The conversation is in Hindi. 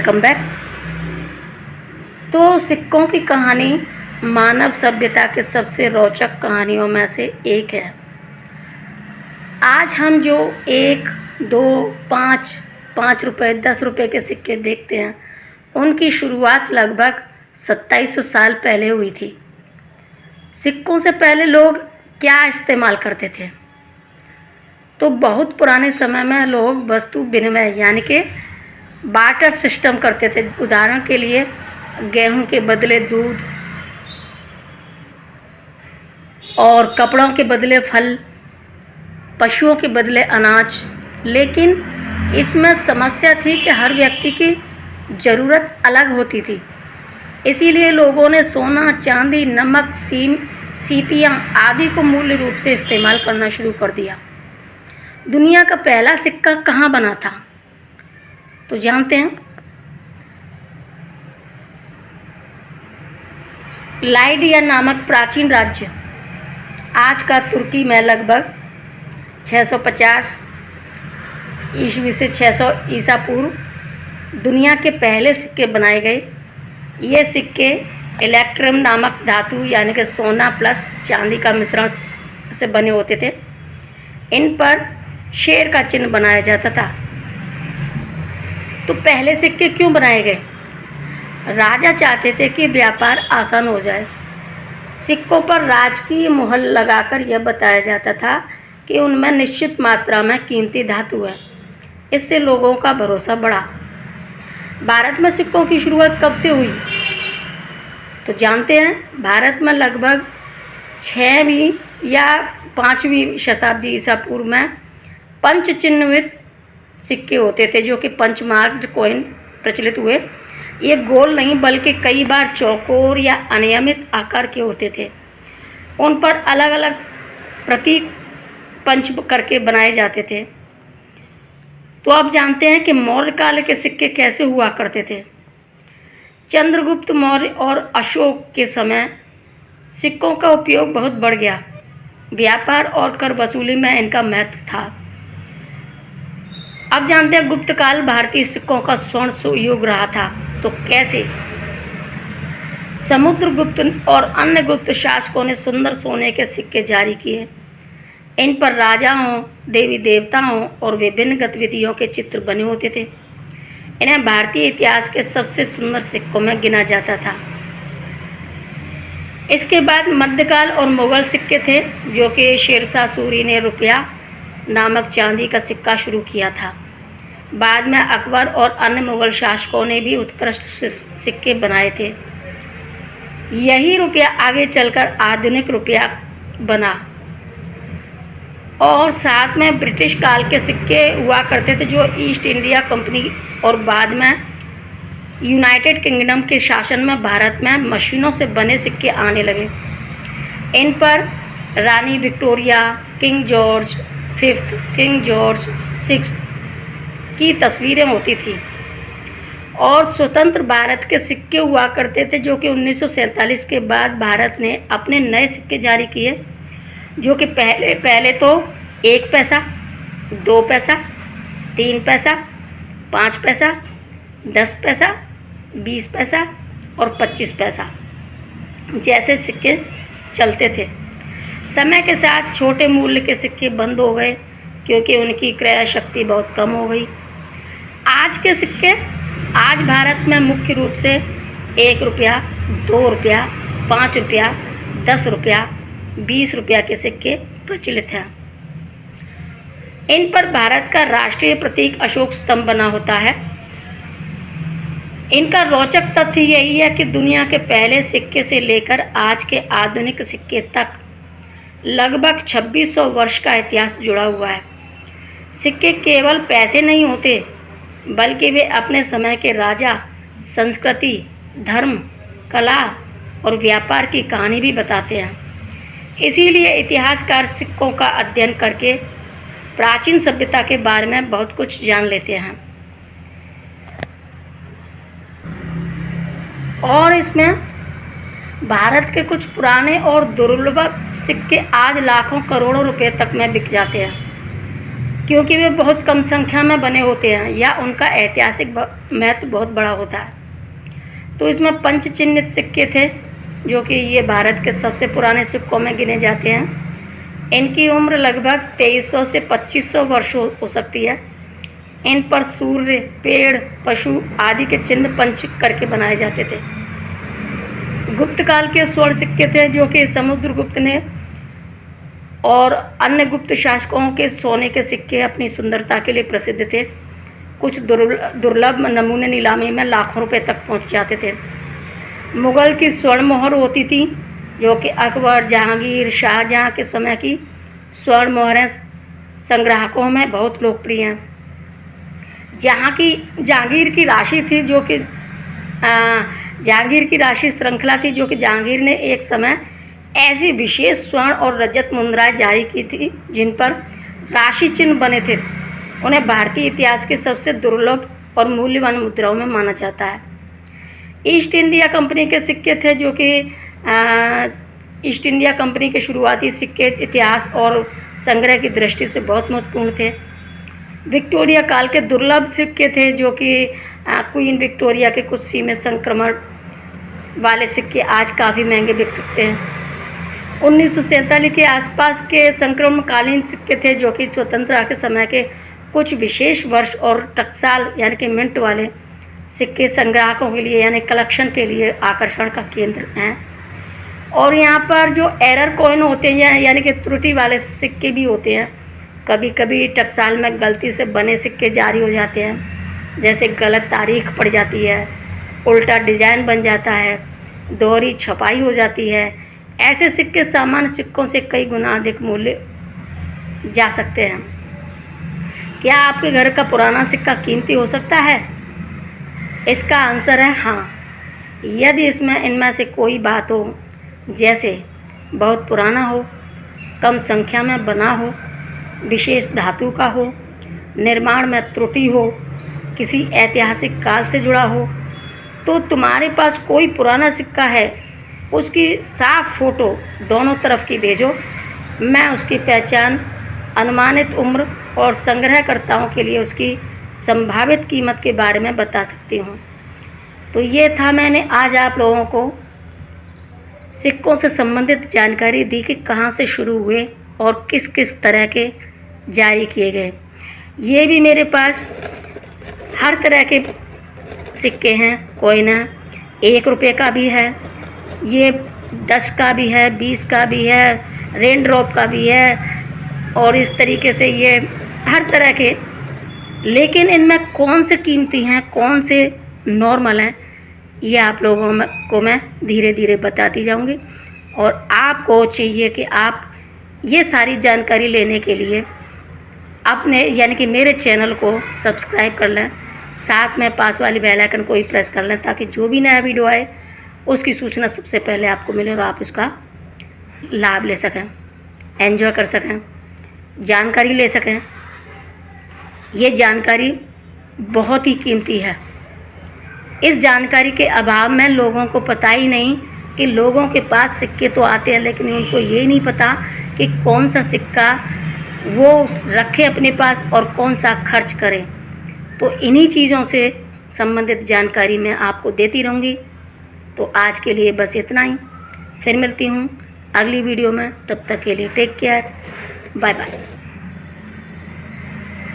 Welcome back. तो सिक्कों की कहानी मानव सभ्यता के सबसे रोचक कहानियों में से एक है। आज हम जो 1, 2, 5, 5 रुपये, 10 रुपये के सिक्के देखते हैं, उनकी शुरुआत लगभग 2700 साल पहले हुई थी। सिक्कों से पहले लोग क्या इस्तेमाल करते थे? तो बहुत पुराने समय में लोग वस्तु विनिमय यानी कि बार्टर सिस्टम करते थे। उदाहरण के लिए गेहूं के बदले दूध और कपड़ों के बदले फल, पशुओं के बदले अनाज। लेकिन इसमें समस्या थी कि हर व्यक्ति की ज़रूरत अलग होती थी। इसीलिए लोगों ने सोना, चांदी, नमक, सीपियाँ आदि को मूल्य रूप से इस्तेमाल करना शुरू कर दिया। दुनिया का पहला सिक्का कहाँ बना था? तो जानते हैं। लाइडिया नामक प्राचीन राज्य, आज का तुर्की में, लगभग 650 ईस्वी से 600 ईसा पूर्व दुनिया के पहले सिक्के बनाए गए। ये सिक्के इलेक्ट्रम नामक धातु यानी कि सोना प्लस चांदी का मिश्रण से बने होते थे। इन पर शेर का चिन्ह बनाया जाता था। तो पहले सिक्के क्यों बनाए गए? राजा चाहते थे कि व्यापार आसान हो जाए। सिक्कों पर राजकीय मुहर लगाकर यह बताया जाता था कि उनमें निश्चित मात्रा में कीमती धातु है। इससे लोगों का भरोसा बढ़ा। भारत में सिक्कों की शुरुआत कब से हुई? तो जानते हैं। भारत में लगभग 6वीं या 5वीं शताब्दी ईसा पूर्व में पंच चिन्हित सिक्के होते थे, जो कि पंचमार्क्ड कॉइन प्रचलित हुए। ये गोल नहीं बल्कि कई बार चौकोर या अनियमित आकार के होते थे। उन पर अलग अलग प्रतीक पंच करके बनाए जाते थे। तो अब जानते हैं कि मौर्य काल के सिक्के कैसे हुआ करते थे। चंद्रगुप्त मौर्य और अशोक के समय सिक्कों का उपयोग बहुत बढ़ गया। व्यापार और कर वसूली में इनका महत्व था। अब जानते हैं गुप्त काल भारतीय सिक्कों का स्वर्ण युग रहा था। तो कैसे? समुद्रगुप्त और अन्य गुप्त शासकों ने सुंदर सोने के सिक्के जारी किए। इन पर राजाओं, देवी देवताओं और विभिन्न गतिविधियों के चित्र बने होते थे। इन्हें भारतीय इतिहास के सबसे सुंदर सिक्कों में गिना जाता था। इसके बाद मध्यकाल और मुगल सिक्के थे, जो कि शेरशाह सूरी ने रुपया नामक चांदी का सिक्का शुरू किया था। बाद में अकबर और अन्य मुगल शासकों ने भी उत्कृष्ट सिक्के बनाए थे। यही रुपया आगे चलकर आधुनिक रुपया बना। और साथ में ब्रिटिश काल के सिक्के हुआ करते थे, जो ईस्ट इंडिया कंपनी और बाद में यूनाइटेड किंगडम के शासन में भारत में मशीनों से बने सिक्के आने लगे। इन पर रानी Victoria, king George V, king George VI की तस्वीरें होती थी। और स्वतंत्र भारत के सिक्के हुआ करते थे, जो कि 1947 के बाद भारत ने अपने नए सिक्के जारी किए, जो कि पहले तो 1 पैसा, 2 पैसा, 3 पैसा, 5 पैसा, 10 पैसा, 20 पैसा और 25 पैसा जैसे सिक्के चलते थे। समय के साथ छोटे मूल्य के सिक्के बंद हो गए, क्योंकि उनकी क्रय शक्ति बहुत कम हो गई। आज के सिक्के आज भारत में मुख्य रूप से 1 रुपया, 2 रुपया, 5 रुपया, 10 रुपया, 20 रुपया के सिक्के प्रचलित हैं। इन पर भारत का राष्ट्रीय प्रतीक अशोक स्तंभ बना होता है। इनका रोचक तथ्य यही है कि दुनिया के पहले सिक्के से लेकर आज के आधुनिक सिक्के तक लगभग 2600 वर्ष का इतिहास जुड़ा हुआ है। सिक्के केवल पैसे नहीं होते, बल्कि वे अपने समय के राजा, संस्कृति, धर्म, कला और व्यापार की कहानी भी बताते हैं। इसीलिए इतिहासकार सिक्कों का अध्ययन करके प्राचीन सभ्यता के बारे में बहुत कुछ जान लेते हैं। और इसमें भारत के कुछ पुराने और दुर्लभ सिक्के आज लाखों करोड़ों रुपए तक में बिक जाते हैं। क्योंकि वे बहुत कम संख्या में बने होते हैं या उनका ऐतिहासिक महत्व बहुत बड़ा होता है। तो इसमें पंच चिन्हित सिक्के थे, जो कि ये भारत के सबसे पुराने सिक्कों में गिने जाते हैं। इनकी उम्र लगभग 2300 से 2500 वर्ष हो सकती है। इन पर सूर्य, पेड़, पशु आदि के चिन्ह पंच करके बनाए जाते थे। गुप्त काल के स्वर्ण सिक्के थे, जो कि समुद्रगुप्त ने और अन्य गुप्त शासकों के सोने के सिक्के अपनी सुंदरता के लिए प्रसिद्ध थे। कुछ दुर्लभ नमूने नीलामी में लाखों रुपए तक पहुंच जाते थे। मुगल की स्वर्ण मोहर होती थी, जो कि अकबर, जहांगीर, शाहजहां के समय की स्वर्ण मोहरें संग्राहकों में बहुत लोकप्रिय हैं। जहांगीर की राशि थी, जो कि जहांगीर की राशि श्रृंखला थी, जो कि जहांगीर ने एक समय ऐसी विशेष स्वर्ण और रजत मुद्राएं जारी की थी जिन पर राशि चिन्ह बने थे। उन्हें भारतीय इतिहास के सबसे दुर्लभ और मूल्यवान मुद्राओं में माना जाता है। ईस्ट इंडिया कंपनी के सिक्के थे, जो कि ईस्ट इंडिया कंपनी के शुरुआती सिक्के इतिहास और संग्रह की दृष्टि से बहुत महत्वपूर्ण थे। विक्टोरिया काल के दुर्लभ सिक्के थे, जो कि क्वीन विक्टोरिया के कुछ सीमित संक्रमण वाले सिक्के आज काफ़ी महंगे बिक सकते हैं। 1947 के आसपास के संक्रमणकालीन सिक्के थे, जो कि स्वतंत्रता के समय के कुछ विशेष वर्ष और टकसाल यानी कि मिंट वाले सिक्के संग्राहकों के लिए यानी कलेक्शन के लिए आकर्षण का केंद्र हैं। और यहाँ पर जो एरर कॉइन होते हैं यानी कि त्रुटि वाले सिक्के भी होते हैं। कभी कभी टकसाल में गलती से बने सिक्के जारी हो जाते हैं, जैसे गलत तारीख पड़ जाती है, उल्टा डिजाइन बन जाता है, दोहरी छपाई हो जाती है। ऐसे सिक्के सामान्य सिक्कों से कई गुना अधिक मूल्य जा सकते हैं। क्या आपके घर का पुराना सिक्का कीमती हो सकता है? इसका आंसर है हाँ, यदि इसमें इनमें से कोई बात हो, जैसे बहुत पुराना हो, कम संख्या में बना हो, विशेष धातु का हो, निर्माण में त्रुटि हो, किसी ऐतिहासिक काल से जुड़ा हो। तो तुम्हारे पास कोई पुराना सिक्का है, उसकी साफ फोटो दोनों तरफ की भेजो। मैं उसकी पहचान, अनुमानित उम्र और संग्रहकर्ताओं के लिए उसकी संभावित कीमत के बारे में बता सकती हूँ। तो ये था, मैंने आज आप लोगों को सिक्कों से संबंधित जानकारी दी कि कहाँ से शुरू हुए और किस किस तरह के जारी किए गए। ये भी मेरे पास हर तरह के सिक्के हैं, कॉइन है। 1 रुपये का भी है, ये 10 का भी है, 20 का भी है, रेन ड्रॉप का भी है, और इस तरीके से ये हर तरह के। लेकिन इनमें कौन से कीमती हैं, कौन से नॉर्मल हैं, ये आप लोगों को मैं धीरे धीरे बताती जाऊंगी। और आपको चाहिए कि आप ये सारी जानकारी लेने के लिए अपने यानी कि मेरे चैनल को सब्सक्राइब कर लें, साथ में पास वाली बेल आइकन को भी प्रेस कर लें, ताकि जो भी नया वीडियो आए उसकी सूचना सबसे पहले आपको मिले और आप उसका लाभ ले सकें, एंजॉय कर सकें, जानकारी ले सकें। ये जानकारी बहुत ही कीमती है। इस जानकारी के अभाव में लोगों को पता ही नहीं कि लोगों के पास सिक्के तो आते हैं, लेकिन उनको ये नहीं पता कि कौन सा सिक्का वो रखे अपने पास और कौन सा खर्च करें। तो इन्हीं चीज़ों से संबंधित जानकारी मैं आपको देती रहूँगी। तो आज के लिए बस इतना ही, फिर मिलती हूँ अगली वीडियो में। तब तक के लिए टेक केयर, बाय बाय।